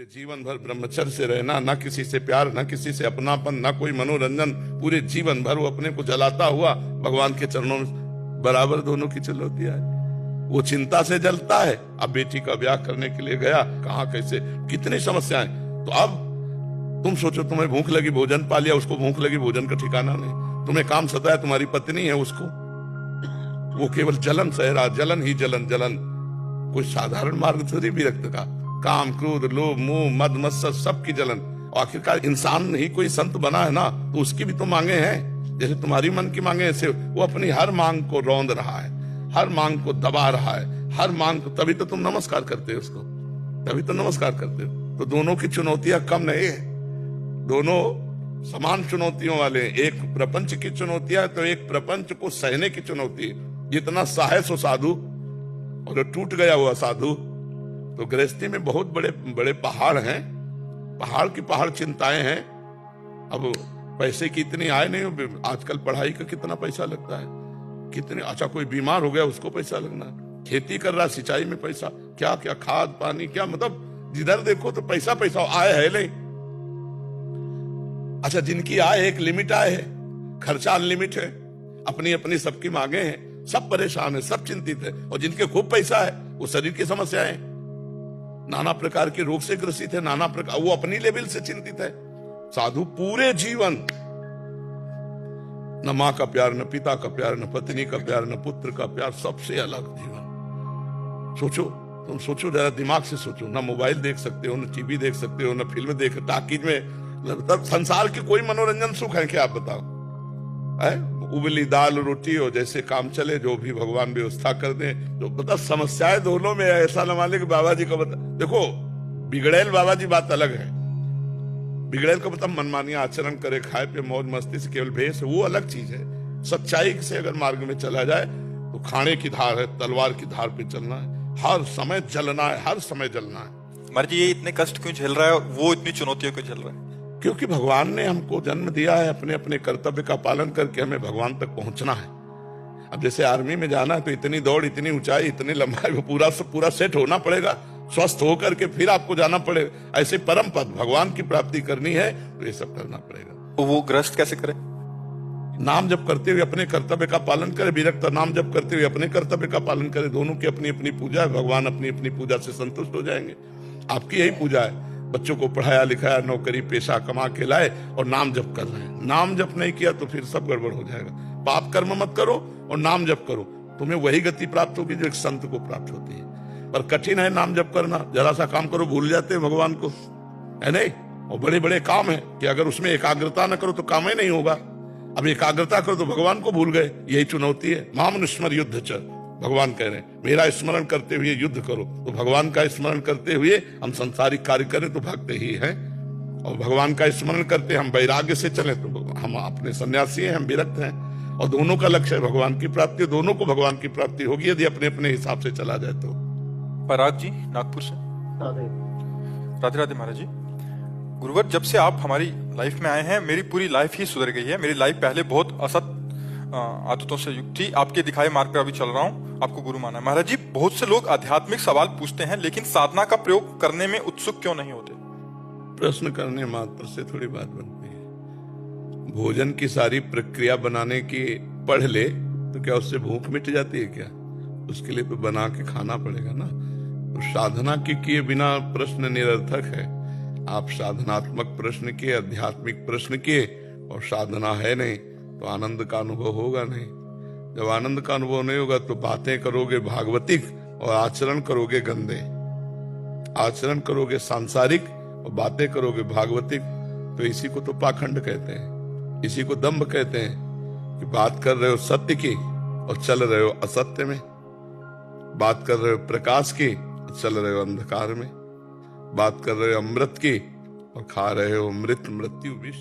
पूरे जीवन भर ब्रह्मचर्य से रहना, ना किसी से प्यार, ना किसी से अपनापन, ना कोई मनोरंजन, पूरे जीवन भर वो अपने को जलाता हुआ भगवान के चरणों में बराबर दोनों की चुनौतियां है। वो चिंता से जलता है, अब बेटी का ब्याह करने के लिए गया, कहाँ कैसे कितनी समस्याएं। तो अब तुम सोचो, तुम्हें भूख लगी, भोजन पा लिया, उसको भूख लगी, भोजन का ठिकाना नहीं। तुम्हें काम सताया, तुम्हारी पत्नी है, उसको वो केवल जलन सह रहा, जलन ही जलन जलन। कोई साधारण मार्ग थोड़ी विरक्त का, काम क्रोध लोभ मोह मद मत्सर सबकी जलन। आखिरकार इंसान ही कोई संत बना है ना, तो उसकी भी तो मांगे हैं। जैसे तुम्हारी मन की मांगे, ऐसे वो अपनी हर मांग को रौंद रहा है, हर मांग को दबा रहा है, हर मांग को। तभी तो तुम नमस्कार करते हो उसको, तभी तो नमस्कार करते हो। तो दोनों की चुनौतियां कम नहीं है, दोनों समान चुनौतियों वाले। एक प्रपंच की चुनौतियां है, तो एक प्रपंच को सहने की चुनौती है। जितना साहस हो साधु, और टूट गया हुआ साधु। तो गृहस्थी में बहुत बड़े बड़े पहाड़ हैं, पहाड़ की पहाड़ चिंताएं हैं। अब पैसे की इतनी आय नहीं हो, आजकल पढ़ाई का कितना पैसा लगता है, कितने। अच्छा, कोई बीमार हो गया, उसको पैसा लगना है। खेती कर रहा, सिंचाई में पैसा, क्या क्या खाद पानी, क्या मतलब जिधर देखो तो पैसा पैसा। आय है नहीं। अच्छा, जिनकी आय एक लिमिट आय है, खर्चा अनलिमिट है, अपनी अपनी सबकी मांगे हैं, सब परेशान है, सब चिंतित है। और जिनके खूब पैसा है, वो शरीर की समस्याएं, नाना प्रकार के रोग से ग्रसित है, नाना प्रकार, वो अपनी लेवल से चिंतित है। साधु पूरे जीवन न माँ का प्यार, न पिता का प्यार, न पत्नी का प्यार, न पुत्र का प्यार, सबसे अलग जीवन। सोचो, तुम सोचो जरा, दिमाग से सोचो। न मोबाइल देख सकते हो, न टीवी देख सकते हो, न फिल्म देख, टाकीज में। तब संसार की कोई मनोरंजन सुख है क्या, आप बताओ? है उबली दाल रोटी हो, जैसे काम चले, जो भी भगवान व्यवस्था कर दे। तो मतलब समस्याएं दोनों में। ऐसा न मान ले कि बाबा जी को बता, देखो बिगड़ेल बाबा जी बात अलग है। बिगड़ेल को मतलब मनमानी आचरण करे, खाए पे मौज मस्ती से केवल भेष, वो अलग चीज है। सच्चाई से अगर मार्ग में चला जाए तो खाने की धार है, तलवार की धार पे चलना है, हर समय जलना है, हर समय जलना है। महाराज जी, ये इतने कष्ट क्यों झेल रहा है, वो इतनी चुनौतियों क्यों झेल रहा है? क्योंकि भगवान ने हमको जन्म दिया है, अपने अपने कर्तव्य का पालन करके हमें भगवान तक पहुंचना है। अब जैसे आर्मी में जाना है, तो इतनी दौड़, इतनी ऊंचाई, इतनी लंबाई, वो पूरा सेट होना पड़ेगा, स्वस्थ होकर के फिर आपको जाना पड़ेगा। ऐसे परम पद भगवान की प्राप्ति करनी है, तो ये सब करना पड़ेगा। तो वो ग्रस्त कैसे करे? नाम जप करते हुए अपने कर्तव्य का पालन करे, विरक्त नाम जप करते हुए अपने कर्तव्य का पालन करे। दोनों की अपनी अपनी पूजा है, भगवान अपनी अपनी पूजा से संतुष्ट हो जाएंगे। आपकी यही पूजा है, बच्चों को पढ़ाया लिखाया, नौकरी पेशा कमा के लाए, और नाम जप कर रहे हैं। नाम जप नहीं किया तो फिर सब गड़बड़ हो जाएगा। पाप कर्म मत करो और नाम जप करो, तुम्हें वही गति प्राप्त होगी जो एक संत को प्राप्त होती है। पर कठिन है नाम जप करना। जरा सा काम करो, भूल जाते हैं भगवान को, है नहीं? और बड़े बड़े काम है कि अगर उसमें एकाग्रता न करो तो काम ही नहीं होगा। अब एकाग्रता करो तो भगवान को भूल गए, यही चुनौती है। मामनुस्मर युद्ध च, भगवान कह रहे हैं मेरा स्मरण करते हुए युद्ध करो। तो भगवान का स्मरण करते हुए हम संसारिक कार्य करें तो भागते ही हैं, और भगवान का स्मरण करते हम वैराग्य से चले तो हम अपने सन्यासी हैं, हम विरक्त हैं। और दोनों का लक्ष्य है भगवान की प्राप्ति, दोनों को भगवान की प्राप्ति होगी यदि अपने अपने हिसाब से चला जाए तो। पराग जी नागपुर से, राधे राधे महाराज जी। गुरुवर, जब से आप हमारी लाइफ में आए हैं, मेरी पूरी लाइफ ही सुधर गई है। मेरी लाइफ पहले बहुत असत आदतों से युक्त थी, आपके दिखाए मार्ग पर अभी चल रहा हूँ, आपको गुरु माना है। महाराज जी, बहुत से लोग आध्यात्मिक सवाल पूछते हैं, लेकिन साधना का प्रयोग करने में उत्सुक क्यों नहीं होते? प्रश्न करने मात्र से थोड़ी बात बनती है। भोजन की सारी प्रक्रिया बनाने की पढ़ ले तो क्या उससे भूख मिट जाती है क्या? उसके लिए तो बना के खाना पड़ेगा ना। तो साधना के किए बिना प्रश्न निरर्थक है। आप साधनात्मक प्रश्न किए, आध्यात्मिक प्रश्न किए, और साधना है नहीं तो आनंद का अनुभव होगा नहीं। जब आनंद का अनुभव नहीं होगा तो बातें करोगे भागवतिक और आचरण करोगे गंदे। आचरण करोगे सांसारिक और बातें करोगे भागवतिक, तो इसी को तो पाखंड कहते हैं, इसी को दंभ कहते हैं कि बात कर रहे हो सत्य की और चल रहे हो असत्य में, बात कर रहे हो प्रकाश की और चल रहे हो अंधकार में, बात कर रहे हो अमृत की और खा रहे हो मृत मृत्यु विष।